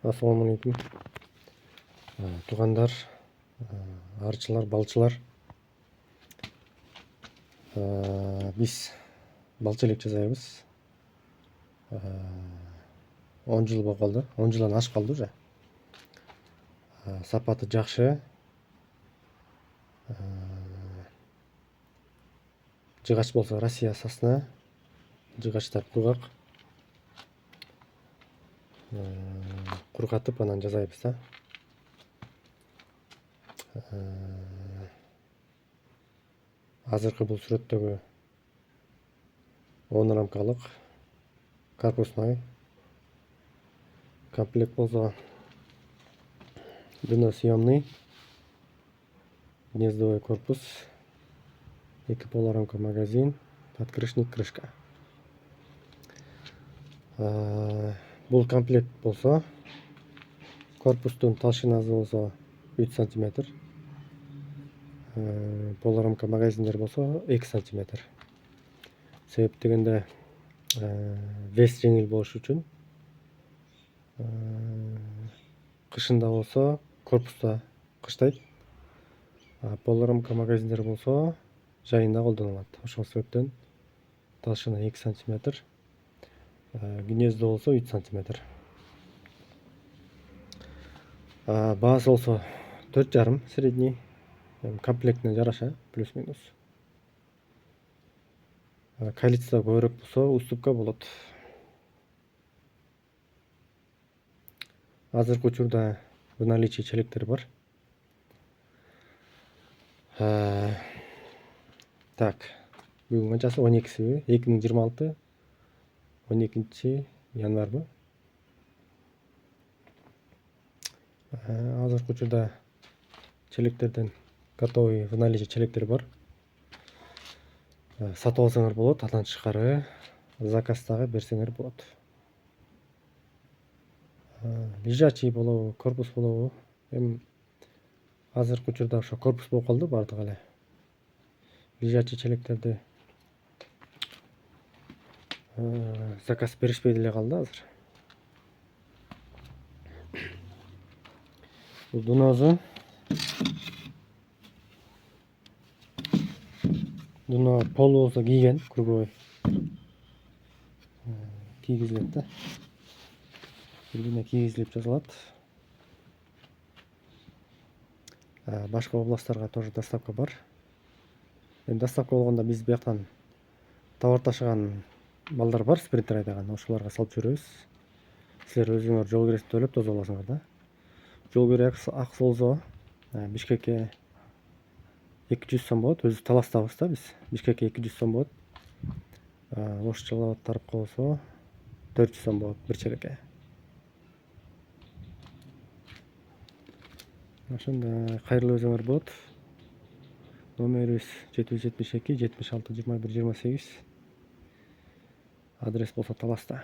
Assalamu алейкум. Туғандар, арчылар, балчылар. Биз балчы элек жасайбыз. 10 жыл болуп калды. 10 жылдан ашып калды уже. Сапаты жакшы. Жыгач болсо Россия сасына. Жыгачтар кургак. Кургатып анан жасайбыз да. Азыркы бул сүрөттөгү 10 рамкалык корпусной комплект болсо дыносъемный гнездовой корпус, 2 полурамка магазин, подкрышник, крышка. Бул комплект болсо корпустун толщинасы болсо 3 сантиметр, полурамка магазиндер болсо 2 сантиметр. Себеп дегенде вес жеңил болуш үчүн кышында болсо корпуста кыштайт, полурамка магазиндер болсо жайында колдонулат. Ошол себептен толщина 2 сантиметр, гнездо болсо 3 сантиметр. Баасы болсо 4,5 средний, комплектине жараша плюс-минус. Количество көбүрөөк болсо уступка болот. Азыркы учурда в наличии челектер бар. Так, бүгүн канчасы? 12-си, 2026, 12 январбы? Азыркы учурда челектерден готовый в наличии челектер бар. Сатып алсаңар болот, андан тышкары заказдагы берсеңер болот. Лежачий болобу, корпус болобу? Эми азыркы учурда ошо корпус болуп калды бардыгы эле. Лежачий челектерди заказ беришпей деле калды азыр. Бул дунозу. Дуно полу болсо кийген, круговой. Кийгизилет да. Бирдене кийгизилип жасалат. Башка областтарга тоже доставка бар. Эми доставка болгондо биз бияктан товар ташыган балдар бар, спринтер айдаган. Ошолорго салып жүрөбүз. Силер өзүңөр жол киресин төлөп тосуп аласыңар да. Жол кире акысы болсо Бишкекке 200 сом болот. Өзүбүз таластабыз да биз. Бишкекке 200 сом болот. Ош Жалал Абад тарапка болсо 400 сом болот бир челекке. Ошондо кайрылып өзүңөр болот. Номерибиз 772 76 21 28. Адрес болсо Таласта.